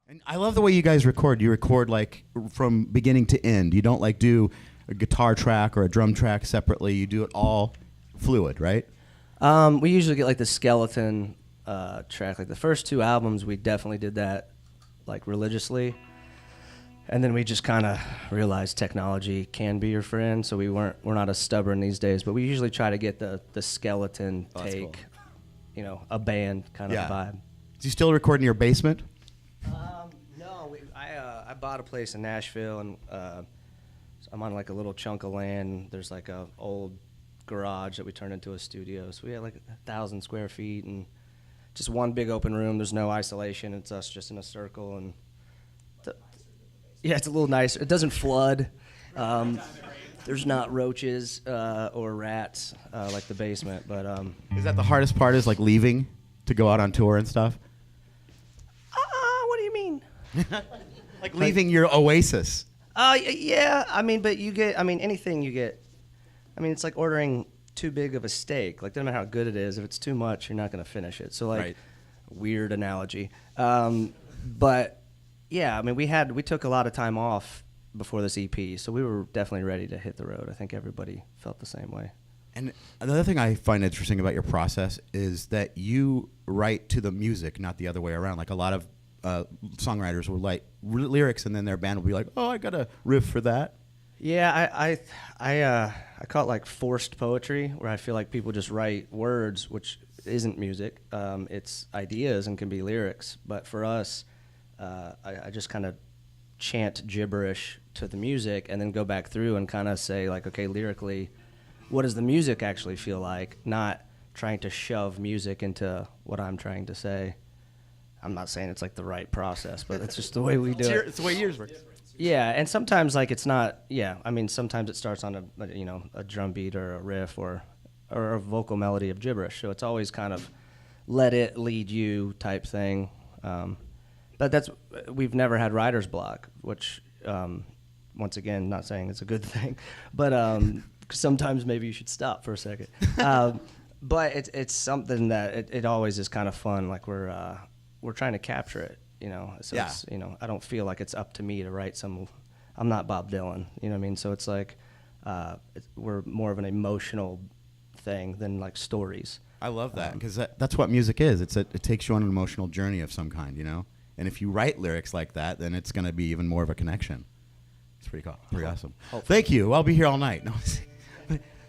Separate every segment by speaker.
Speaker 1: And I love the way you guys record. You record like from beginning to end. You don't like do a guitar track or a drum track separately. You do it all fluid, right?
Speaker 2: We usually get like the skeleton track. Like the first two albums, we definitely did that like religiously. And then we just kind of realized technology can be your friend, so we're not as stubborn these days. But we usually try to get the skeleton take,
Speaker 1: cool.
Speaker 2: you know, a band kind of vibe.
Speaker 1: Do you still record in your basement?
Speaker 2: No, I bought a place in Nashville, and so I'm on like a little chunk of land. There's like a old garage that we turned into a studio. So we had like 1,000 square feet and just one big open room. There's no isolation. It's us just in a circle, and it's a little nicer. It doesn't flood. There's not roaches or rats like the basement. But
Speaker 1: Is that the hardest part? Is like leaving to go out on tour and stuff?
Speaker 2: What do you mean?
Speaker 1: Like leaving your oasis.
Speaker 2: Yeah. I mean, but you get. I mean, anything you get. I mean, it's like ordering too big of a steak. Like, doesn't matter how good it is. If it's too much, you're not going to finish it. So, like,
Speaker 1: right.
Speaker 2: Weird analogy. But yeah, I mean, we took a lot of time off before this EP, so we were definitely ready to hit the road. I think everybody felt the same way.
Speaker 1: And another thing I find interesting about your process is that you write to the music, not the other way around. Like a lot of songwriters will write lyrics, and then their band will be like, "Oh, I got a riff for that."
Speaker 2: Yeah, I call it like forced poetry, where I feel like people just write words, which isn't music. It's ideas and can be lyrics. But for us, I just kind of chant gibberish to the music and then go back through and kind of say, like, okay, lyrically, what does the music actually feel like? Not trying to shove music into what I'm trying to say. I'm not saying it's like the right process, but it's just the way we do it.
Speaker 1: It's the way yours works.
Speaker 2: Yeah, and sometimes like it's not. Yeah, I mean sometimes it starts on a drum beat or a riff or a vocal melody of gibberish. So it's always kind of let it lead you type thing. But we've never had writer's block, which once again, not saying it's a good thing, but sometimes maybe you should stop for a second. But it's something that it always is kind of fun. Like we're trying to capture it. So it's, I don't feel like it's up to me to write I'm not Bob Dylan, you know what I mean? So it's like, we're more of an emotional thing than like stories.
Speaker 1: I love that, because that's what music is. It takes you on an emotional journey of some kind, And if you write lyrics like that, then it's going to be even more of a connection. It's pretty cool, pretty awesome. Thank you. I'll be here all night. No,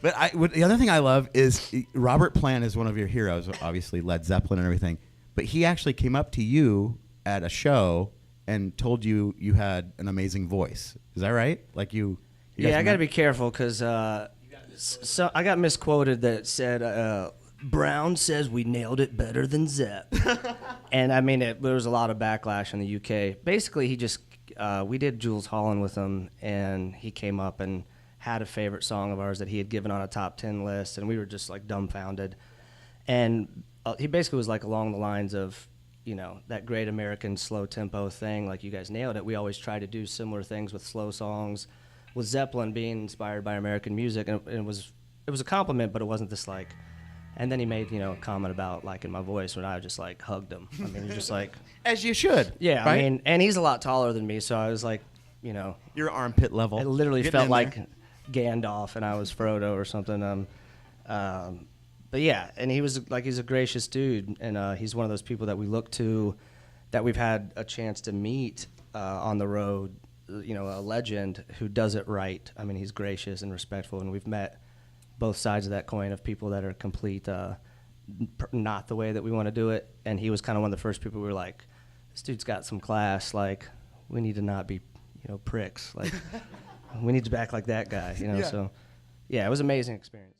Speaker 1: but the other thing I love is Robert Plant is one of your heroes, obviously Led Zeppelin and everything. But he actually came up to you at a show and told you had an amazing voice. Is that right? Like you
Speaker 2: I got to be careful because so I got misquoted that said Brown says we nailed it better than Zepp. And I mean, there was a lot of backlash in the UK. Basically, he just we did Jools Holland with him, and he came up and had a favorite song of ours that he had given on a top 10 list, and we were just like dumbfounded. And he basically was like along the lines of, that great American slow tempo thing, like you guys nailed it. We always try to do similar things with slow songs, with Zeppelin being inspired by American music, and it was a compliment, but it wasn't this like. And then he made a comment about liking my voice when I just like hugged him. I mean, you're just like
Speaker 1: as you should.
Speaker 2: Yeah,
Speaker 1: right?
Speaker 2: I mean, and he's a lot taller than me, so I was like,
Speaker 1: your armpit level.
Speaker 2: It literally
Speaker 1: Getting
Speaker 2: felt like
Speaker 1: there.
Speaker 2: Gandalf and I was Frodo or something. But yeah, and he's a gracious dude, and he's one of those people that we look to, that we've had a chance to meet on the road. A legend who does it right. I mean, he's gracious and respectful, and we've met both sides of that coin of people that are complete not the way that we want to do it. And he was kind of one of the first people we were like, this dude's got some class. Like, we need to not be pricks. Like, we need to act like that guy.
Speaker 1: Yeah.
Speaker 2: So yeah, it was an amazing experience.